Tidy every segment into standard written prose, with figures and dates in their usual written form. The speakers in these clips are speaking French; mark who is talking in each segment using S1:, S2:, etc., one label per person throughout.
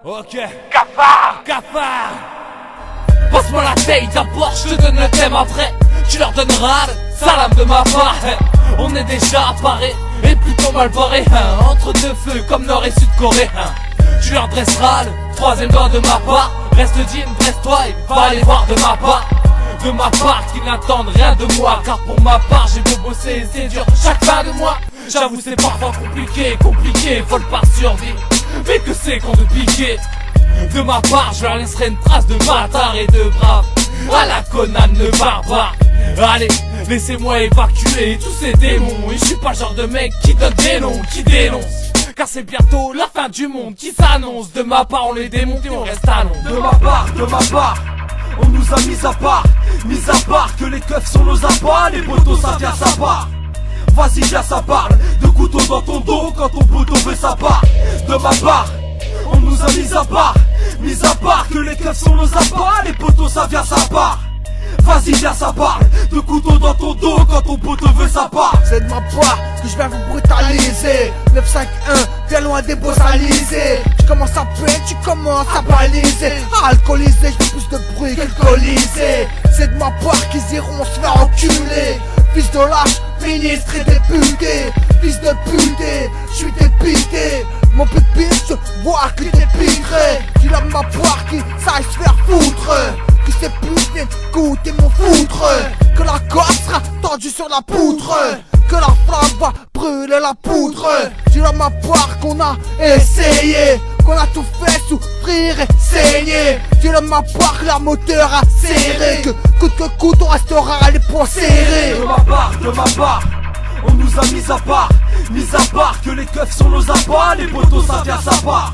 S1: Ok. Cafard. Passe-moi la taille d'abord, je te donne le thème après. Tu leur donneras le salam de ma part. On est déjà appareil et plutôt mal barré. Entre deux feux comme Nord et Sud-Corée. Tu leur dresseras le troisième doigt de ma part. Reste digne, dresse-toi et va aller voir de ma part. De ma part qu'ils n'attendent rien de moi. Car pour ma part j'ai beau bosser et c'est dur chaque fin de mois. J'avoue c'est parfois compliqué, folle par survie. Mais que c'est qu'on de piquer. De ma part je leur laisserai une trace de bâtard et de brave. À la Conan le barbare. Allez, laissez-moi évacuer tous ces démons. Et je suis pas le genre de mec qui donne des noms, qui dénonce. Car c'est bientôt la fin du monde qui s'annonce. De ma part on les démonte et on reste à l'ombre.
S2: De ma part, on nous a mis à part que les keufs sont nos appâts. Les potos ça vient ça part. Vas-y viens ça parle, de couteau dans ton dos quand ton poteau veut sa part. De ma part, on nous a mis à part que les keufs sont nos appâts. Les potos ça vient ça part. Vas-y viens ça parle, de couteau dans ton dos quand ton poteau veut sa part.
S3: C'est de ma part que je viens vous brutaliser. 951, bien loin des beaux alizés. Je commence à puer, tu commences à baliser. Alcoolisé, je fais plus de bruit qu'alcoolisé. C'est de ma part qu'ils iront se faire enculer. Fils de lâche, ministre et député. Fils de puté, je suis dépité. Mon pupille, je vois que t'es piqué. Tu as ma part qui saille se faire foutre. Que ces putes viennent goûter mon foutre. Que la corde sera tendue sur la poutre. Que la flamme va brûler la poudre. Tu as ma part qu'on a essayé. Qu'on a tout fait souffrir et saigner. Tu as ma part que la moteur a serré. Que coûte que coûte on restera les poings serrés.
S2: De ma part, on nous a mis à part que les keufs sont nos appâts. Les potos ça vient ça part.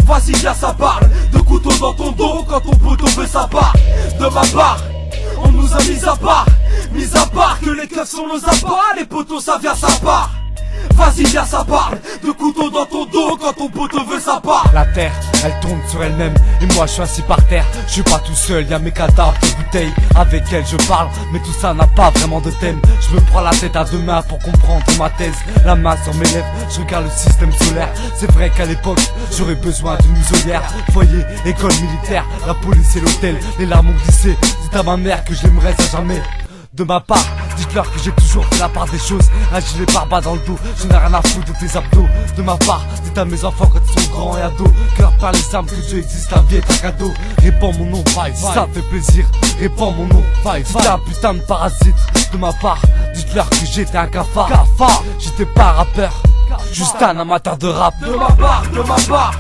S2: Vas-y viens ça parle, de couteau dans ton dos quand ton poteau veut sa part. De ma part, on nous a mis à part que les keufs sont nos appâts. Les potos ça vient ça part. Vas-y viens ça parle, de couteau dans ton dos quand ton poteau veut sa part.
S4: La terre, elle tourne sur elle-même et moi je suis assis par terre. Je suis pas tout seul, y'a mes cadavres, des bouteilles avec elles je parle. Mais tout ça n'a pas vraiment de thème. Je me prends la tête à deux mains pour comprendre ma thèse. La main sur mes lèvres, je regarde le système solaire. C'est vrai qu'à l'époque, j'aurais besoin d'une muselière. Foyer, école militaire, la police et l'hôtel. Les larmes ont glissé, dites à ma mère que je l'aimerais à jamais. De ma part, dites-leur que j'ai toujours fait la part des choses. Un gilet barba dans le dos, je n'ai rien à foutre de tes abdos. De ma part, dites à mes enfants quand ils sont grands et ados que leur par les armes que Dieu existe, la vie est un cadeau. Répands mon nom, si ça fait plaisir, répands mon nom. Si t'es un putain de parasite, de ma part, dites-leur que j'étais un cafard. J'étais pas un rappeur, juste un amateur de rap.
S2: De ma part,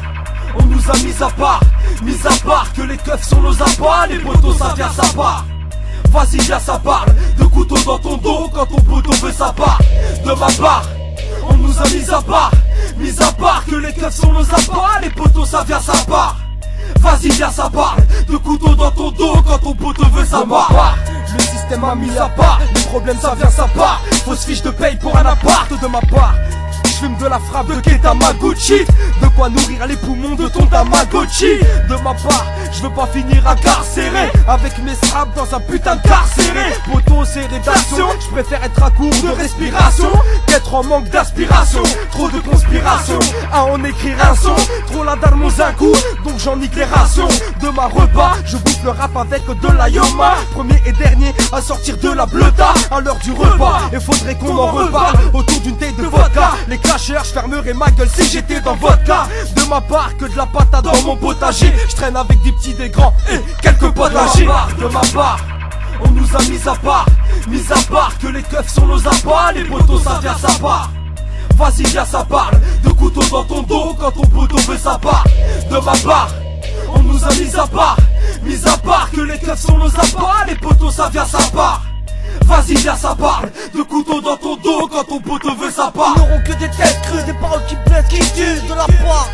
S2: on nous a mis à part que les keufs sont nos appâts. Les potos ça vient ça part. Vas-y viens ça parle, de couteau dans ton dos quand ton poteau veut sa part. De ma part, on nous a mis à part que les keufs sont nos appâts. Les potos ça vient ça part. Vas-y viens ça parle, de couteau dans ton dos quand ton poteau veut sa part. Le système a mis à part, les problèmes ça vient ça part. Fausse fiche de paye pour un appart. De ma part, je fume de la frappe de Ketamaguchi. De quoi nourrir les poumons de ton Tamagotchi. De ma part, je veux pas finir incarcéré avec mes straps dans un putain de carcéré. Poteau c'est rédaction, je préfère être à court de respiration qu'être en manque d'aspiration. Trop de conspiration, à en écrire un son. Trop la dalle mon un coup, donc j'en nique les rations. De ma repas, je bouffe le rap avec de la yoma. Premier et dernier à sortir de la bleuta à l'heure du repas. Et faudrait qu'on en reparle autour d'une taille de vodka. Les clashers, je fermerais ma gueule si j'étais dans votre cas. De ma part, que de la patate dans mon potager. Je traîne avec des petits, des grands et quelques potagers. De ma part, on nous a mis à part que les keufs sont nos appâts. Les potos ça vient ça part. Vas-y viens ça parle, de couteau dans ton dos quand ton poteau veut sa part. De ma part, on nous a mis à part que les keufs sont nos appâts. Les potos ça vient ça part. Vas-y viens ça parle, de couteau dans ton dos quand ton poteau veut sa part.
S3: Ils n'auront que des têtes creuses, des paroles qui blessent, qui tuent. De la part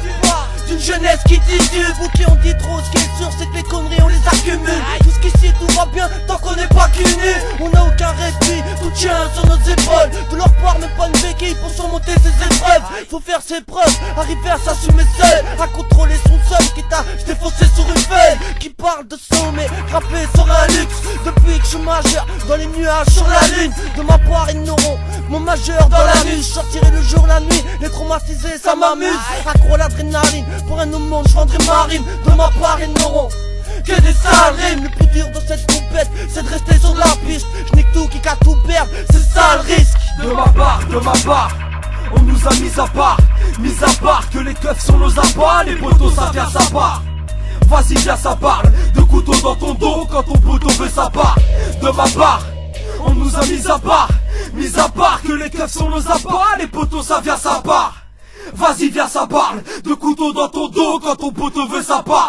S3: d'une jeunesse qui discute. Vous qui en dites trop, ce qui est sûr c'est que les conneries on les accumule. Jusqu'ici tout va bien tant qu'on n'est pas qu'unis. On n'a aucun répit, tout tient sur nos épaules. De leur part même pas une béquille pour surmonter ces épreuves. Faut faire ses preuves, arriver à s'assumer seul, à contrôler son seul, quitte matin, j'étais foncé sur une veine qui parle de sommet, grappé sur un luxe. Depuis que je suis majeur, dans les nuages sur la lune. De ma part, ils n'auront mon majeur dans la nuit. Je sortirai le jour, la nuit, les traumatisés, ça m'amuse. Accro à l'adrénaline, pour un nouveau monde, je vendrai ma rime. De ma part, ils n'auront que des sales rimes. Le plus dur dans cette compète, c'est de rester sur la piste. Je n'ai que tout qui qu'à tout perdre, c'est ça le risque.
S2: De ma part, on nous a mis à part que les keufs sont nos appâts, les potos ça vient ça part. Vas-y viens ça parle, de couteau dans ton dos quand ton poteau veut sa part. De ma part, on nous a mis à part que les keufs sont nos appâts, les potos ça vient ça part. Vas-y viens ça parle, de couteau dans ton dos quand ton poteau veut sa part.